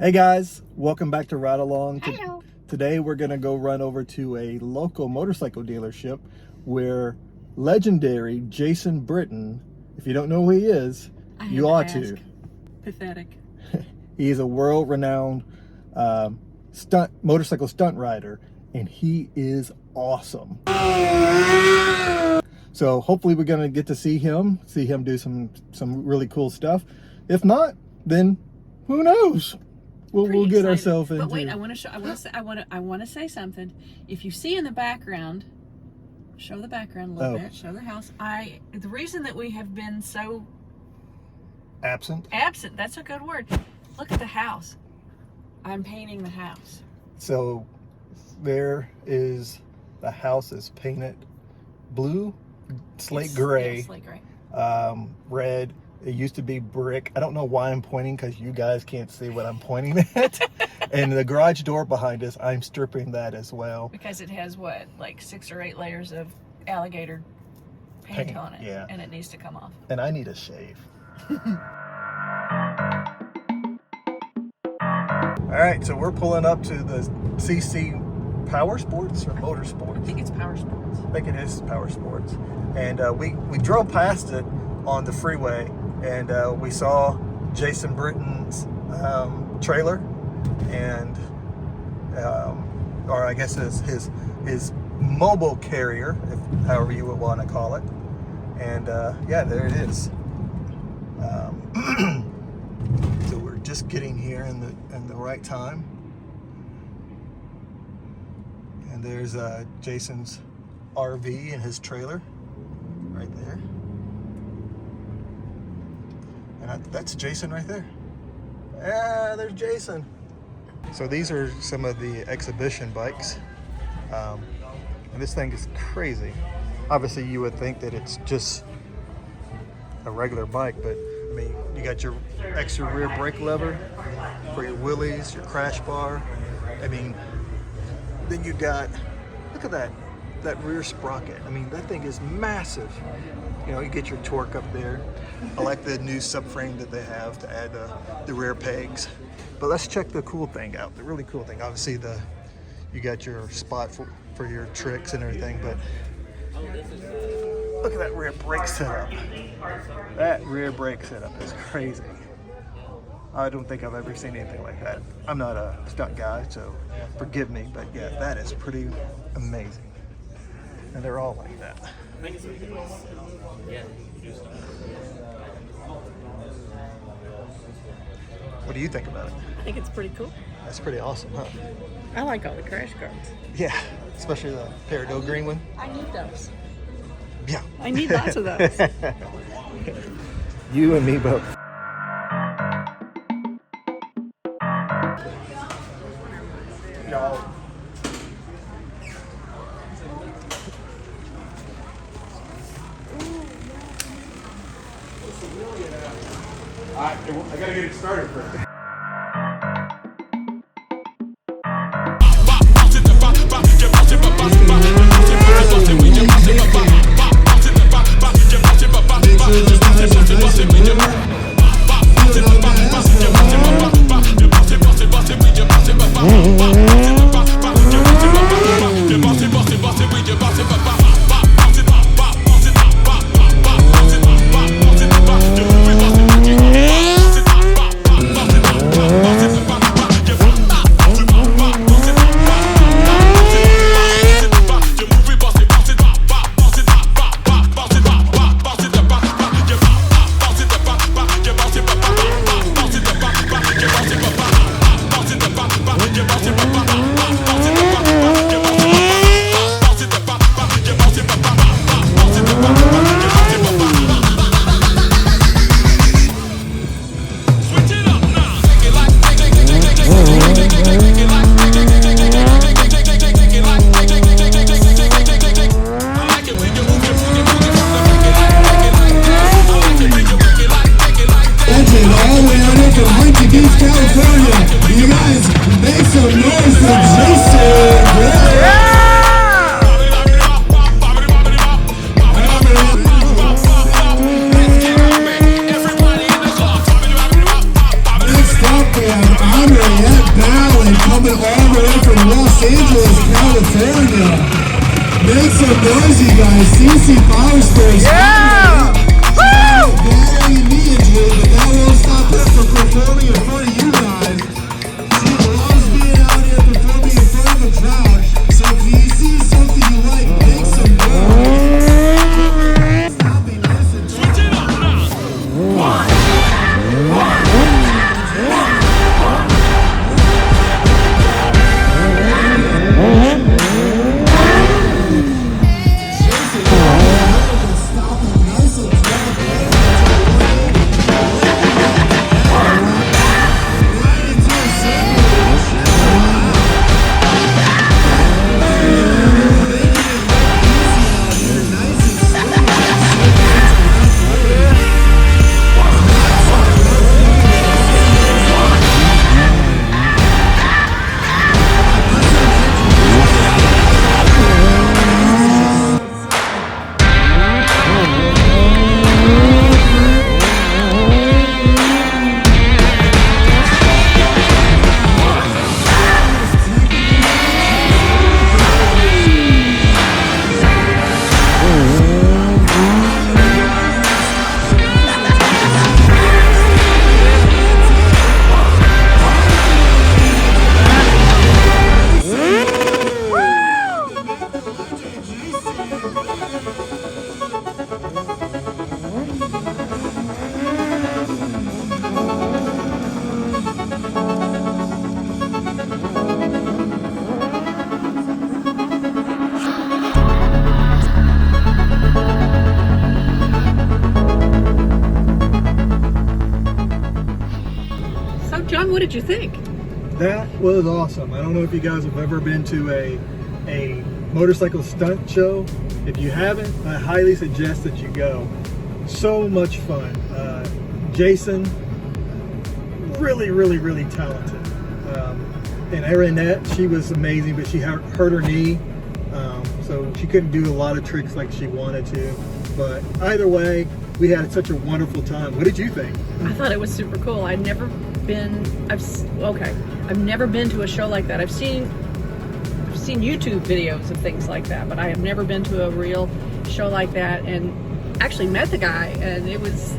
Hey guys, welcome back to Ride Along. Hello. Today we're going to go run over to a local motorcycle dealership where legendary Jason Britton, if you don't know who he is, you ought to. Pathetic. He is a world-renowned motorcycle stunt rider, and he is awesome. So hopefully we're going to get to see him do some really cool stuff. If not, then who knows? We'll get ourselves into. But wait, I want to say something. If you see in the background, show the background a little bit. Show the house. The reason that we have been so absent. That's a good word. Look at the house. I'm painting the house. So there is the house is painted blue, slate gray, slate gray, red. It used to be brick. I don't know why I'm pointing because you guys can't see what I'm pointing at. And the garage door behind us, I'm stripping that as well. Because it has what, like 6 or 8 layers of alligator paint on it. Yeah. And it needs to come off. And I need a shave. All right, so we're pulling up to the CC Powersports or Motorsports. I think it's Powersports. I think it is Powersports. And we drove past it on the freeway, and we saw Jason Britton's trailer, and or I guess his mobile carrier, if however you would want to call it. And yeah, there it is. So we're just getting here in the right time. And there's Jason's RV and his trailer right there. And that's Jason right there. Yeah, there's Jason. So these are some of the exhibition bikes. And this thing is crazy. Obviously you would think that it's just a regular bike, but I mean, you got your extra rear brake lever for your wheelies, your crash bar. I mean, then you got, look at that rear sprocket. I mean, that thing is massive. You know, you get your torque up there. I like the new subframe that they have to add the rear pegs. But let's check the cool thing out, the really cool thing. Obviously, you got your spot for your tricks and everything, but look at that rear brake setup. That rear brake setup is crazy. I don't think I've ever seen anything like that. I'm not a stunt guy, so forgive me, but yeah, that is pretty amazing. And they're all like that. What do you think about it? I think it's pretty cool. That's pretty awesome, huh? I like all the crash guards. Yeah, especially the peridot green one. I need those. Yeah. I need lots of those. You and me both. Y'all. I gotta get it started first. What did you think? That was awesome. I don't know if you guys have ever been to a motorcycle stunt show. If you haven't, I highly suggest that you go. So much fun. Jason, really, really, really talented. And Anriette, she was amazing, but she hurt her knee, so she couldn't do a lot of tricks like she wanted to. But either way, we had such a wonderful time. What did you think? I thought it was super cool. I've never been to a show like that. I've seen YouTube videos of things like that, but I have never been to a real show like that, and actually met the guy, and it was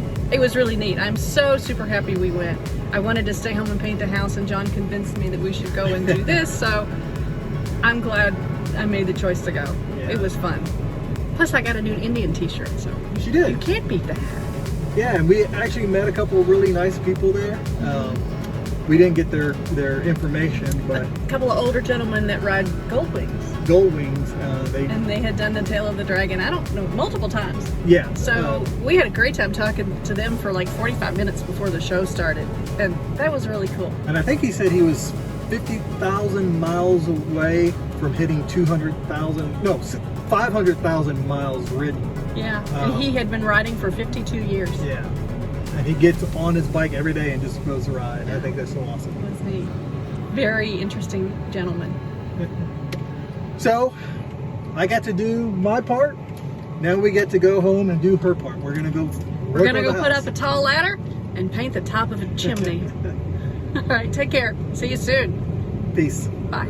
really neat. I'm so super happy we went. I wanted to stay home and paint the house, and John convinced me that we should go and do this, so I'm glad I made the choice to go. Yeah. It was fun. Plus I got a new Indian t-shirt, so She did. you can't beat that. Yeah, and we actually met a couple of really nice people there. We didn't get their information, but A couple of older gentlemen that ride Goldwings. And they had done the Tail of the Dragon, I don't know, multiple times. Yeah. So we had a great time talking to them for like 45 minutes before the show started, and that was really cool. And I think he said he was 50,000 miles away from hitting 500,000 miles ridden. Yeah, and he had been riding for 52 years. Yeah. And he gets on his bike every day and just goes to ride. I think that's so awesome. It was neat. Very interesting gentleman. So, I got to do my part. Now we get to go home and do her part. We're gonna go Put up a tall ladder and paint the top of a chimney. All right, take care. See you soon. Peace. Bye.